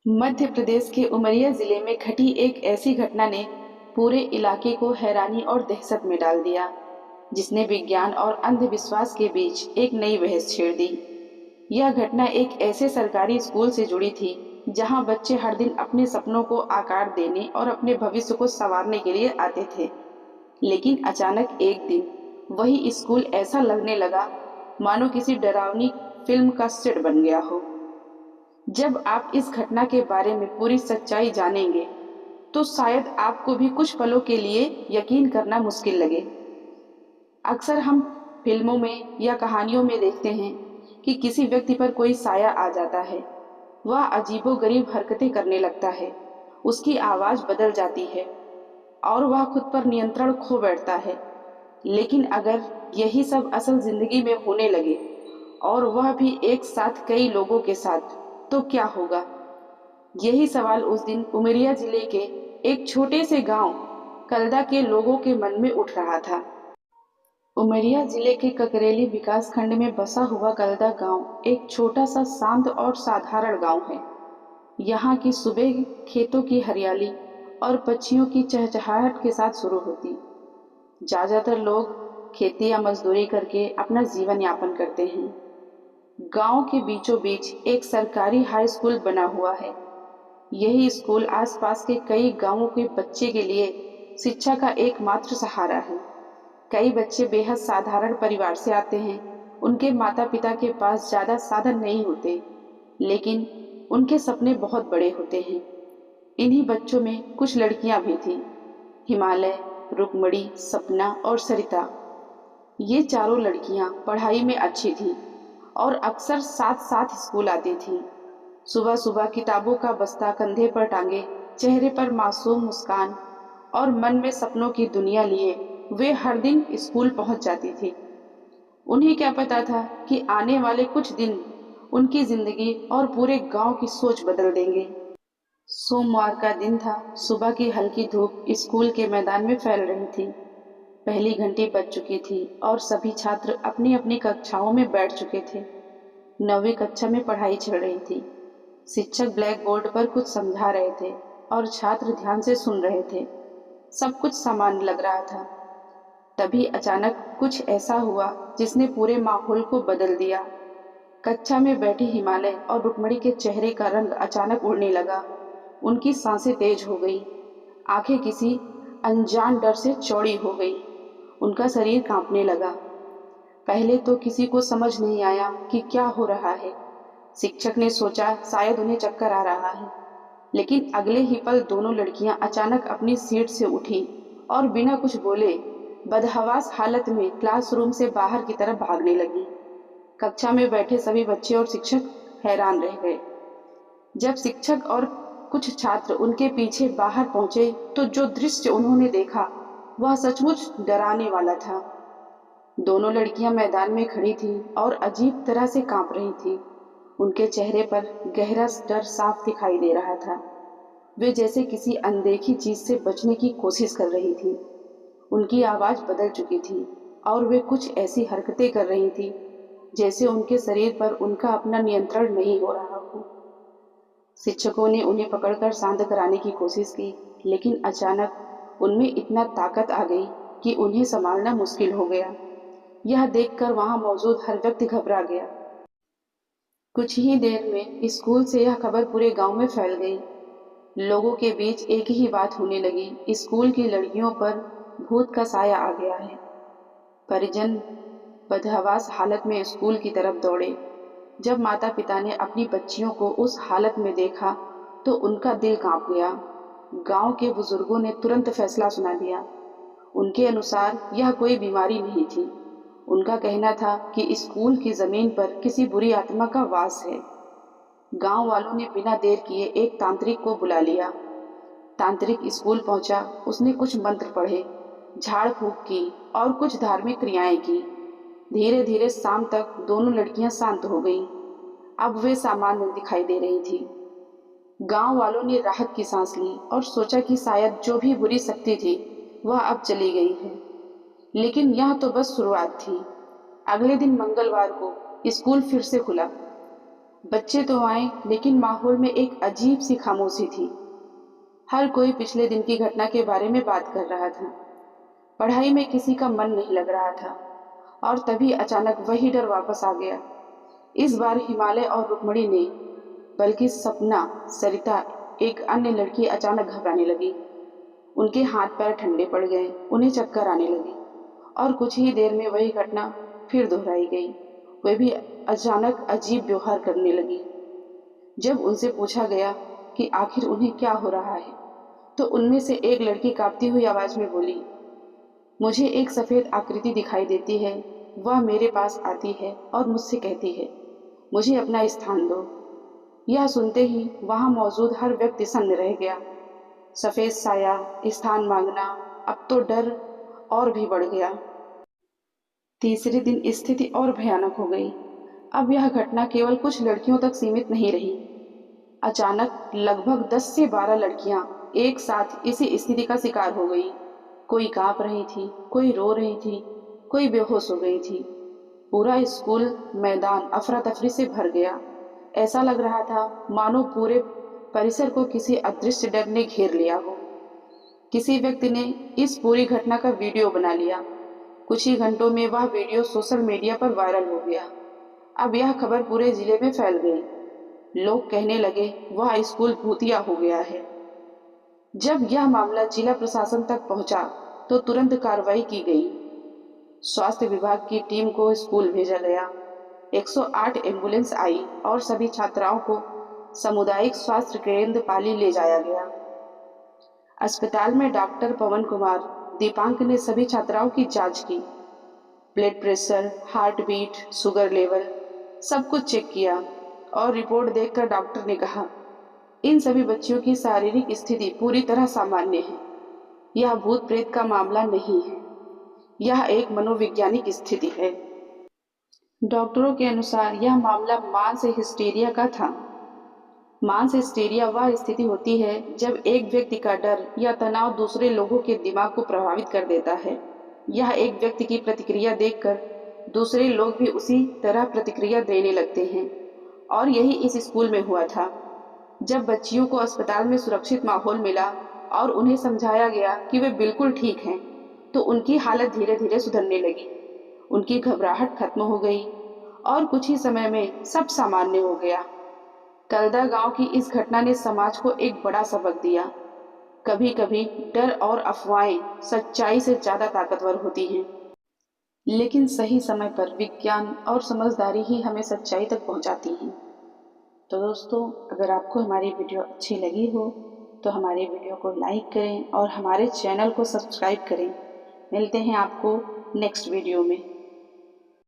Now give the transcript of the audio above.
मध्य प्रदेश के उमरिया जिले में घटी एक ऐसी घटना ने पूरे इलाके को हैरानी और दहशत में डाल दिया, जिसने विज्ञान और अंधविश्वास के बीच एक नई बहस छेड़ दी। यह घटना एक ऐसे सरकारी स्कूल से जुड़ी थी जहां बच्चे हर दिन अपने सपनों को आकार देने और अपने भविष्य को संवारने के लिए आते थे। लेकिन अचानक एक दिन वही स्कूल ऐसा लगने लगा मानो किसी डरावनी फिल्म का सेट बन गया हो। जब आप इस घटना के बारे में पूरी सच्चाई जानेंगे, तो शायद आपको भी कुछ पलों के लिए यकीन करना मुश्किल लगे। अक्सर हम फिल्मों में या कहानियों में देखते हैं कि किसी व्यक्ति पर कोई साया आ जाता है। वह अजीबोगरीब हरकतें करने लगता है, उसकी आवाज़ बदल जाती है और वह खुद पर नियंत्रण खो बैठता है। लेकिन अगर यही सब असल जिंदगी में होने लगे और वह भी एक साथ कई लोगों के साथ, तो क्या होगा? यही सवाल उस दिन उमरिया जिले के एक छोटे से गांव कलदा के लोगों के मन में उठ रहा था। उमरिया जिले के ककरेली विकास खंड में बसा हुआ कलदा गांव एक छोटा सा शांत और साधारण गांव है। यहाँ की सुबह खेतों की हरियाली और पक्षियों की चहचहाहट के साथ शुरू होती। ज्यादातर लोग खेती या मजदूरी करके अपना जीवन यापन करते हैं। गांव के बीचों बीच एक सरकारी हाई स्कूल बना हुआ है। यही स्कूल आसपास के कई गांवों के बच्चे के लिए शिक्षा का एकमात्र सहारा है। कई बच्चे बेहद साधारण परिवार से आते हैं। उनके माता पिता के पास ज़्यादा साधन नहीं होते, लेकिन उनके सपने बहुत बड़े होते हैं। इन्हीं बच्चों में कुछ लड़कियां भी थीं, हिमालय, रुक्मणी, सपना और सरिता। ये चारों लड़कियां पढ़ाई में अच्छी थीं और अक्सर साथ साथ स्कूल आती थीं। सुबह सुबह किताबों का बस्ता कंधे पर टांगे, चेहरे पर मासूम मुस्कान और मन में सपनों की दुनिया लिए वे हर दिन स्कूल पहुंच जाती थी। उन्हें क्या पता था कि आने वाले कुछ दिन उनकी जिंदगी और पूरे गांव की सोच बदल देंगे। सोमवार का दिन था। सुबह की हल्की धूप स्कूल के मैदान में फैल रही थी। पहली घंटी बज चुकी थी और सभी छात्र अपनी अपनी कक्षाओं में बैठ चुके थे। 9वीं कक्षा में पढ़ाई चल रही थी। शिक्षक ब्लैक बोर्ड पर कुछ समझा रहे थे और छात्र ध्यान से सुन रहे थे। सब कुछ सामान्य लग रहा था। तभी अचानक कुछ ऐसा हुआ जिसने पूरे माहौल को बदल दिया। कक्षा में बैठी हिमालय और रुक्मणी के चेहरे का रंग अचानक उड़ने लगा। उनकी सांसें तेज हो गई, आंखें किसी अनजान डर से चौड़ी हो गई। उनका शरीर कांपने लगा। पहले तो किसी को समझ नहीं आया कि क्या हो रहा है। शिक्षक ने सोचा शायद उन्हें चक्कर आ रहा है, लेकिन अगले ही पल दोनों लड़कियां अचानक अपनी सीट से उठी और बिना कुछ बोले बदहवास हालत में क्लासरूम से बाहर की तरफ भागने लगी। कक्षा में बैठे सभी बच्चे और शिक्षक हैरान रह गए। जब शिक्षक और कुछ छात्र उनके पीछे बाहर पहुंचे, तो जो दृश्य उन्होंने देखा वह सचमुच डराने वाला था। दोनों लड़कियां मैदान में खड़ी थीं और अजीब तरह से कांप रही थीं। उनके चेहरे पर गहरा डर साफ दिखाई दे रहा था। वे जैसे किसी अनदेखी चीज से बचने की कोशिश कर रही थीं। उनकी आवाज बदल चुकी थी और वे कुछ ऐसी हरकतें कर रही थीं जैसे उनके शरीर पर उनका अपना नियंत्रण नहीं हो रहा हो। शिक्षकों ने उन्हें पकड़कर शांत कराने की कोशिश की, लेकिन अचानक उनमें इतना ताकत आ गई कि उन्हें संभालना मुश्किल हो गया। यह देखकर वहां मौजूद हर व्यक्ति घबरा गया। कुछ ही देर में स्कूल से यह खबर पूरे गांव में फैल गई। लोगों के बीच एक ही बात होने लगी, स्कूल की लड़कियों पर भूत का साया आ गया है। परिजन बदहवास हालत में स्कूल की तरफ दौड़े। जब माता पिता ने अपनी बच्चियों को उस हालत में देखा तो उनका दिल कांप गया। गांव के बुजुर्गों ने तुरंत फैसला सुना दिया। उनके अनुसार यह कोई बीमारी नहीं थी। उनका कहना था कि स्कूल की जमीन पर किसी बुरी आत्मा का वास है। गांव वालों ने बिना देर किए एक तांत्रिक को बुला लिया। तांत्रिक स्कूल पहुंचा। उसने कुछ मंत्र पढ़े, झाड़ फूक की और कुछ धार्मिक क्रियाएं की। धीरे धीरे शाम तक दोनों लड़कियां शांत हो गईं। अब वे सामान्य दिखाई दे रही थी। गांव वालों ने राहत की सांस ली और सोचा कि शायद जो भी बुरी शक्ति थी वह अब चली गई है। लेकिन यह तो बस शुरुआत थी। अगले दिन मंगलवार को स्कूल फिर से खुला। बच्चे तो आए, लेकिन माहौल में एक अजीब सी खामोशी थी। हर कोई पिछले दिन की घटना के बारे में बात कर रहा था। पढ़ाई में किसी का मन नहीं लग रहा था। और तभी अचानक वही डर वापस आ गया। इस बार हिमालय और रुक्मणी ने, बल्कि सपना, सरिता, एक अन्य लड़की अचानक घबराने लगी। उनके हाथ पैर ठंडे पड़ गए, उन्हें चक्कर आने लगे। और कुछ ही देर में वही घटना फिर दोहराई गई। वे भी अचानक अजीब व्यवहार करने लगी। जब उनसे पूछा गया कि आखिर उन्हें क्या हो रहा है, तो उनमें से एक लड़की कांपती हुई आवाज में बोली, मुझे एक सफेद आकृति दिखाई देती है। वह मेरे पास आती है और मुझसे कहती है, मुझे अपना स्थान दो। यह सुनते ही वहां मौजूद हर व्यक्ति सन्न रह गया। सफेद साया, स्थान मांगना, अब तो डर और भी बढ़ गया। तीसरे दिन स्थिति और भयानक हो गई। अब यह घटना केवल कुछ लड़कियों तक सीमित नहीं रही। अचानक लगभग 10 से 12 लड़कियां एक साथ इसी स्थिति का शिकार हो गई। कोई कांप रही थी, कोई रो रही थी, कोई बेहोश हो गई थी। पूरा स्कूल मैदान अफरा तफरी से भर गया। ऐसा लग रहा था मानो पूरे परिसर को किसी अदृश्य डर ने घेर लिया हो। किसी व्यक्ति ने इस पूरी घटना का वीडियो बना लिया। कुछ ही घंटों में वह वीडियो सोशल मीडिया पर वायरल हो गया। अब यह खबर पूरे जिले में फैल गई। लोग कहने लगे वह स्कूल भूतिया हो गया है। जब यह मामला जिला प्रशासन तक पहुंचा तो तुरंत कार्रवाई की गई। स्वास्थ्य विभाग की टीम को स्कूल भेजा गया। 108 एम्बुलेंस आई और सभी छात्राओं को सामुदायिक स्वास्थ्य केंद्र पाली ले जाया गया। अस्पताल में डॉक्टर पवन कुमार दीपांक ने सभी छात्राओं की जांच की। Blood pressure, heart beat, sugar level, सब कुछ चेक किया। और रिपोर्ट देखकर डॉक्टर ने कहा, इन सभी बच्चियों की शारीरिक स्थिति पूरी तरह सामान्य है। यह भूत प्रेत का मामला नहीं है, यह एक मनोवैज्ञानिक स्थिति है। डॉक्टरों के अनुसार यह मामला मास हिस्टीरिया का था। मास हिस्टीरिया वह स्थिति होती है जब एक व्यक्ति का डर या तनाव दूसरे लोगों के दिमाग को प्रभावित कर देता है। यह एक व्यक्ति की प्रतिक्रिया देखकर दूसरे लोग भी उसी तरह प्रतिक्रिया देने लगते हैं। और यही इस स्कूल में हुआ था। जब बच्चियों को अस्पताल में सुरक्षित माहौल मिला और उन्हें समझाया गया कि वे बिल्कुल ठीक हैं, तो उनकी हालत धीरे धीरे सुधरने लगी। उनकी घबराहट खत्म हो गई और कुछ ही समय में सब सामान्य हो गया। कलदा गांव की इस घटना ने समाज को एक बड़ा सबक दिया। कभी कभी डर और अफवाहें सच्चाई से ज्यादा ताकतवर होती हैं, लेकिन सही समय पर विज्ञान और समझदारी ही हमें सच्चाई तक पहुंचाती हैं। तो दोस्तों, अगर आपको हमारी वीडियो अच्छी लगी हो तो हमारी वीडियो को लाइक करें और हमारे चैनल को सब्सक्राइब करें। मिलते हैं आपको नेक्स्ट वीडियो में।